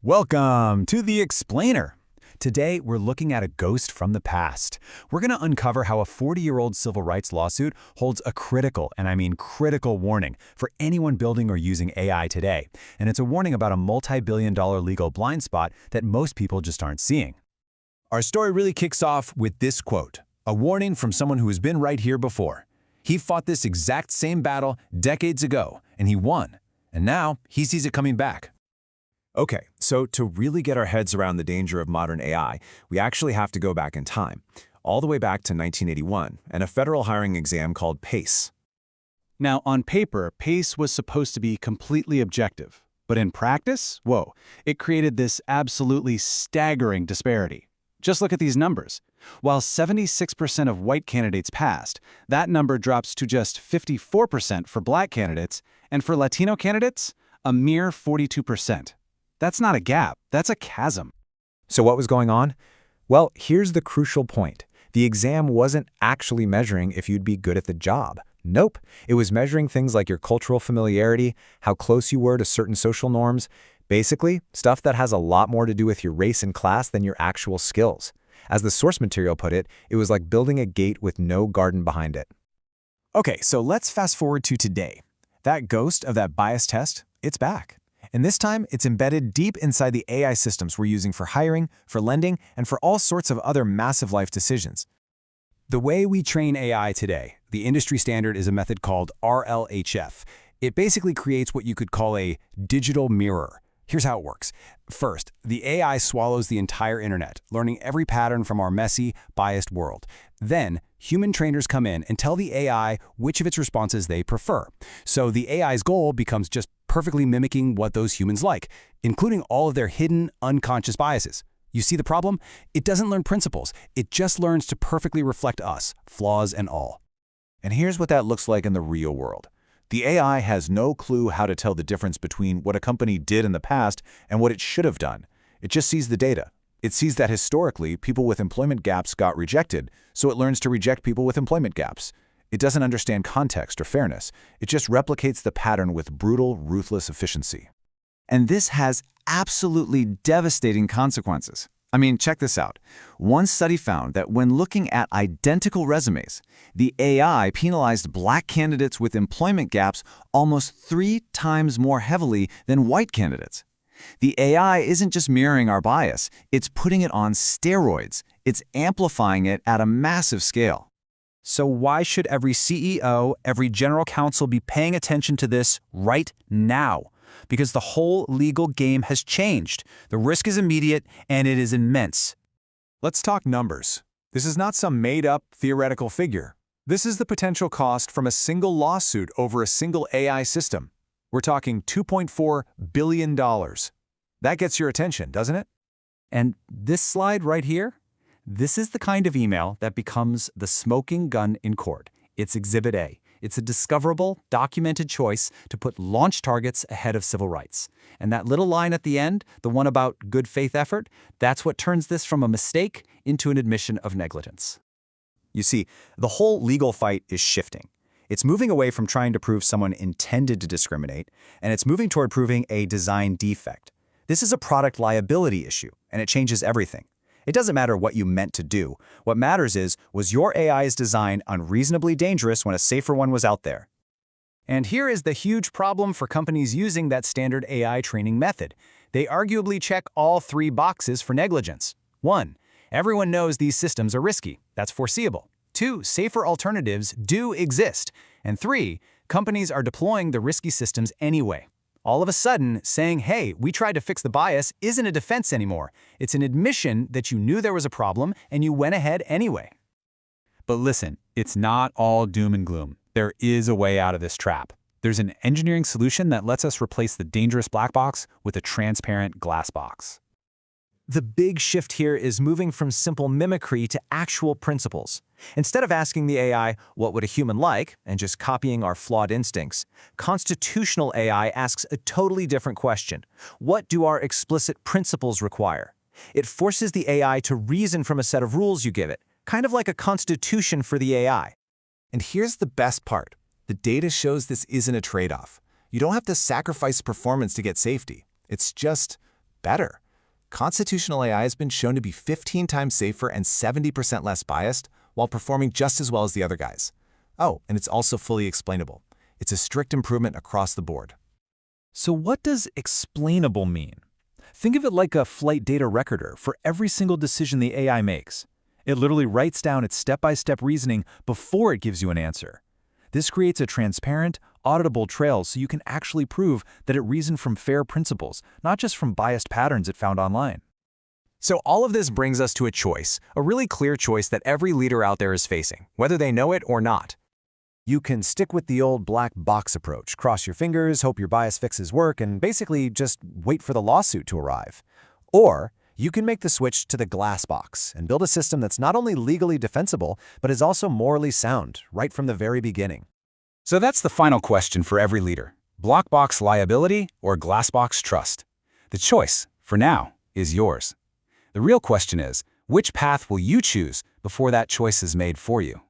Welcome to The Explainer. Today, we're looking at a ghost from the past. We're going to uncover how a 40-year-old civil rights lawsuit holds a critical, and I mean critical warning for anyone building or using AI today. And it's a warning about a multi-billion-dollar legal blind spot that most people just aren't seeing. Our story really kicks off with this quote, a warning from someone who has been right here before. He fought this exact same battle decades ago, and he won. And now, he sees it coming back. Okay, so to really get our heads around the danger of modern AI, we actually have to go back in time, all the way back to 1981, and a federal hiring exam called PACE. Now, on paper, PACE was supposed to be completely objective. But in practice, whoa, it created this absolutely staggering disparity. Just look at these numbers. While 76% of white candidates passed, that number drops to just 54% for black candidates, and for Latino candidates, a mere 42%. That's not a gap, that's a chasm. So what was going on? Well, here's the crucial point. The exam wasn't actually measuring if you'd be good at the job. Nope. It was measuring things like your cultural familiarity, how close you were to certain social norms, basically, stuff that has a lot more to do with your race and class than your actual skills. As the source material put it, it was like building a gate with no garden behind it. Okay, so let's fast forward to today. That ghost of that bias test, it's back. And this time, it's embedded deep inside the AI systems we're using for hiring, for lending, and for all sorts of other massive life decisions. The way we train AI today, the industry standard is a method called RLHF. It basically creates what you could call a digital mirror. Here's how it works. First, the AI swallows the entire internet, learning every pattern from our messy, biased world. Then, human trainers come in and tell the AI which of its responses they prefer. So the AI's goal becomes just perfectly mimicking what those humans like, including all of their hidden, unconscious biases. You see the problem? It doesn't learn principles. It just learns to perfectly reflect us, flaws and all. And here's what that looks like in the real world. The AI has no clue how to tell the difference between what a company did in the past and what it should have done. It just sees the data. It sees that historically, people with employment gaps got rejected, so it learns to reject people with employment gaps. It doesn't understand context or fairness. It just replicates the pattern with brutal, ruthless efficiency. And this has absolutely devastating consequences. I mean, check this out. One study found that when looking at identical resumes, the AI penalized black candidates with employment gaps almost 3 times more heavily than white candidates. The AI isn't just mirroring our bias, it's putting it on steroids. It's amplifying it at a massive scale. So why should every CEO, every general counsel be paying attention to this right now? Because the whole legal game has changed. The risk is immediate, and it is immense. Let's talk numbers. This is not some made-up, theoretical figure. This is the potential cost from a single lawsuit over a single AI system. We're talking $2.4 billion. That gets your attention, doesn't it? And this slide right here? This is the kind of email that becomes the smoking gun in court. It's Exhibit A. It's a discoverable, documented choice to put launch targets ahead of civil rights. And that little line at the end, the one about good faith effort, that's what turns this from a mistake into an admission of negligence. You see, the whole legal fight is shifting. It's moving away from trying to prove someone intended to discriminate, and it's moving toward proving a design defect. This is a product liability issue, and it changes everything. It doesn't matter what you meant to do. What matters is, was your AI's design unreasonably dangerous when a safer one was out there? And here is the huge problem for companies using that standard AI training method. They arguably check all 3 boxes for negligence. 1. Everyone knows these systems are risky. That's foreseeable. 2. Safer alternatives do exist. And 3. Companies are deploying the risky systems anyway. All of a sudden, saying, hey, we tried to fix the bias isn't a defense anymore. It's an admission that you knew there was a problem and you went ahead anyway. But listen, it's not all doom and gloom. There is a way out of this trap. There's an engineering solution that lets us replace the dangerous black box with a transparent glass box. The big shift here is moving from simple mimicry to actual principles. Instead of asking the AI, what would a human like, and just copying our flawed instincts, constitutional AI asks a totally different question. What do our explicit principles require? It forces the AI to reason from a set of rules you give it, kind of like a constitution for the AI. And here's the best part. The data shows this isn't a trade-off. You don't have to sacrifice performance to get safety. It's just better. Constitutional AI has been shown to be 15 times safer and 70% less biased, while performing just as well as the other guys. Oh, and it's also fully explainable. It's a strict improvement across the board. So what does explainable mean? Think of it like a flight data recorder for every single decision the AI makes. It literally writes down its step-by-step reasoning before it gives you an answer. This creates a transparent, auditable trail so you can actually prove that it reasoned from fair principles, not just from biased patterns it found online. So all of this brings us to a choice, a really clear choice that every leader out there is facing, whether they know it or not. You can stick with the old black box approach, cross your fingers, hope your bias fixes work, and basically just wait for the lawsuit to arrive. Or you can make the switch to the glass box and build a system that's not only legally defensible, but is also morally sound, right from the very beginning. So that's the final question for every leader. Black box liability or glass box trust? The choice, for now, is yours. The real question is, which path will you choose before that choice is made for you?